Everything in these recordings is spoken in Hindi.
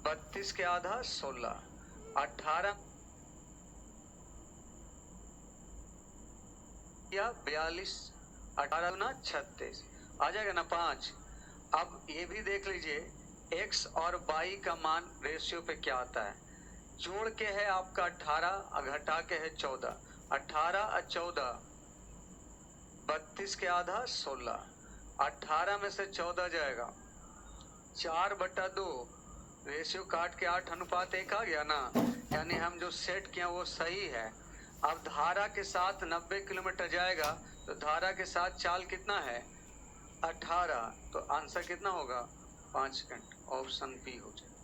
32 के आधा 16, 18 या 42, 18 गुना 36 आ जाएगा ना 5। अब ये भी देख लीजिए x और y का मान रेशियो पे क्या आता है। जोड़ के है आपका 18 और घटा के है 14, 18 और 14 32 के आधा 16, 18 में से 14 जाएगा 4/2, रेशियो काट के 8:1 आ गया ना, यानी हम जो सेट किया वो सही है। अब धारा के साथ 90 किलोमीटर जाएगा तो धारा के साथ चाल कितना है 18, तो आंसर कितना होगा 5 सेकंड, ऑप्शन बी हो जाएगा।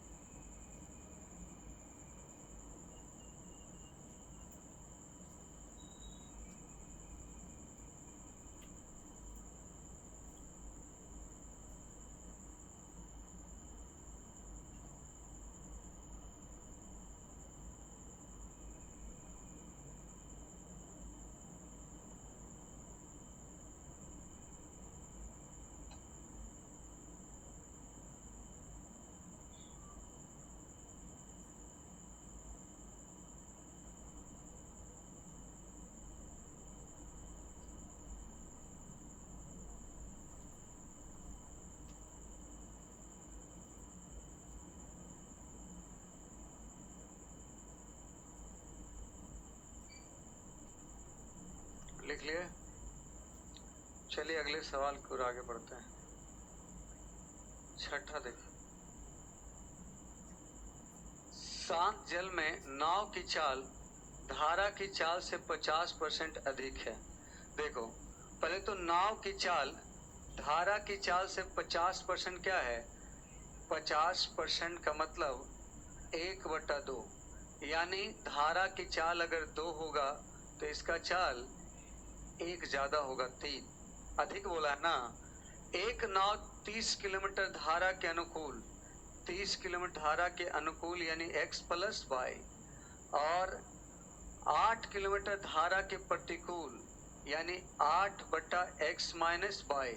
लिख लिए। चलिए अगले सवाल की ओर आगे बढ़ते हैं। छठा देखिए, शांत जल में नाव की चाल धारा की चाल से 50% अधिक है। देखो पहले तो नाव की चाल धारा की चाल से 50% क्या है, 50% का मतलब 1/2, यानी धारा की चाल अगर 2 होगा तो इसका चाल 1 ज्यादा होगा, 3 अधिक बोला है ना। एक नाव 30 किलोमीटर धारा के अनुकूल, 30 किलोमीटर धारा के अनुकूल यानी x + y, और 8 किलोमीटर धारा के प्रतिकूल यानी 8/x - y,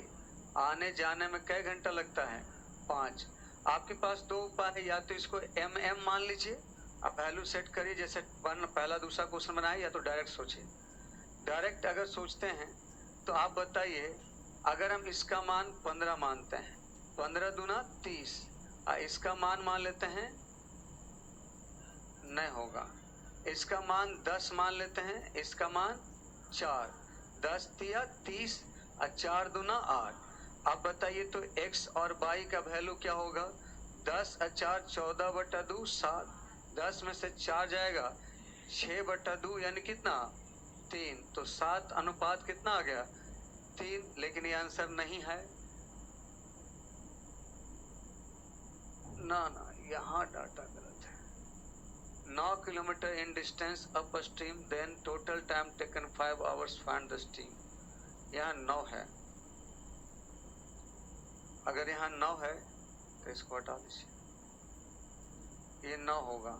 आने जाने में कै घंटा लगता है 5। आपके पास दो उपाय है, या तो इसको mm मान लीजिए, आप वैल्यू सेट करिए, जैसे पहला दूसरा क्वेश्चन बनाए, या तो डायरेक्ट सोचिए। डायरेक्ट अगर सोचते हैं तो आप बताइए, अगर हम इसका मान 15 मानते हैं, 15 दूना 30, इसका मान लेते हैं, नहीं होगा, इसका मान 10 मान लेते हैं, इसका मान 4, 10 तिया 30 और 4 दूना 8। अब बताइए तो x और y का वैल्यू क्या होगा, 10 और 4 14/2 7, 10 में से 4 जाएगा 6/2 यानी कितना 3, तो 7 अनुपात कितना आ गया 3, लेकिन ये आंसर नहीं है ना, यहाँ डाटा गलत है। 9 kilometre in distance upstream, then total time taken 5 hours, find the stream, यहाँ 9 है। अगर यहाँ 9 है तो इसको हटा दीजिए, ये 9 होगा,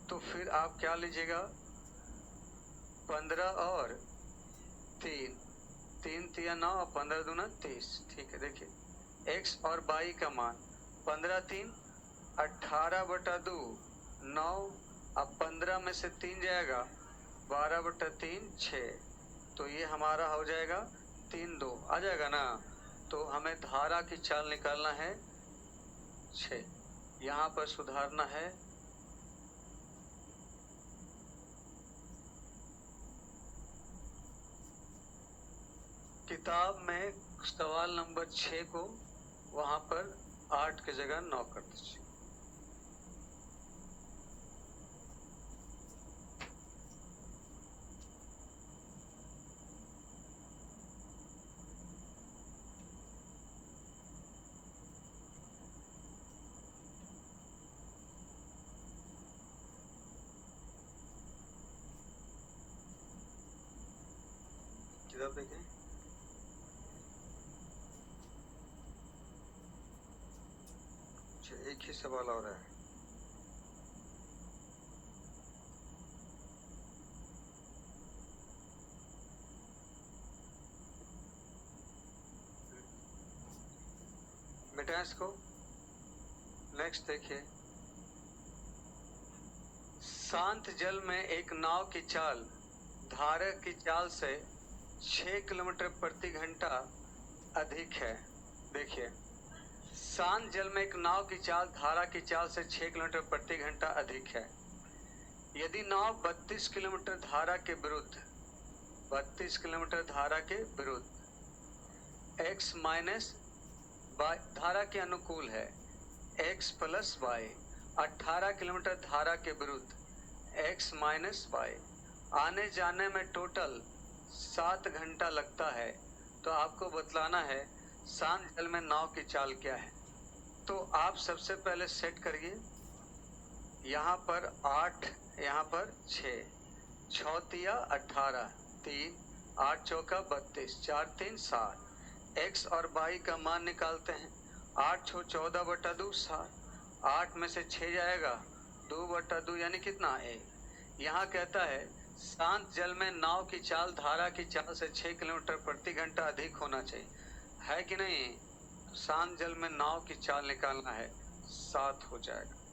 तो फिर आप क्या लीजिएगा 15 और 3, 3 तिया 9 और 15 दूना 30, ठीक है। देखिए x और y का मान 15 3 18/2, 9, अब 15 में से 3 जाएगा 12/3 6, तो ये हमारा हो जाएगा 3 2 आ जाएगा ना। तो हमें धारा की चाल निकालना है 6, यहाँ पर सुधारना है किताब में सवाल नंबर 6 को वहां पर 8 की जगह 9 कर दीजिए। किताब देखें, एक ही सवाल और है। बेटा इसको नेक्स्ट देखिए, शांत जल में एक नाव की चाल धारा की चाल से 6 किलोमीटर प्रति घंटा अधिक है। देखिए, शांत जल में एक नाव की चाल धारा की चाल से 6 किलोमीटर प्रति घंटा अधिक है। यदि नाव 32 किलोमीटर धारा के विरुद्ध 32 किलोमीटर धारा के विरुद्ध x माइनस y धारा के अनुकूल है, x प्लस y 18 किलोमीटर धारा के विरुद्ध x माइनस y आने जाने में टोटल 7 घंटा लगता है, तो आपको बतलाना है शांत जल में नाव की चाल क्या है। तो आप सबसे पहले सेट करिए, यहाँ पर 8, यहाँ पर 6, 6 तिया 18, 3, 8 चौका 32, 4 3 7, x और y का मान निकालते हैं। 8 6 14 बटा 2 7, 8 में से 6 जाएगा 2 बटा 2 यानी कितना 1। यहाँ कहता है शांत जल में नाव की चाल धारा की चाल से 6 किलोमीटर प्रति घंटा अधिक होना चाहिए, है कि नहीं। शांत जल में नाव की चाल निकालना है, 7 हो जाएगा।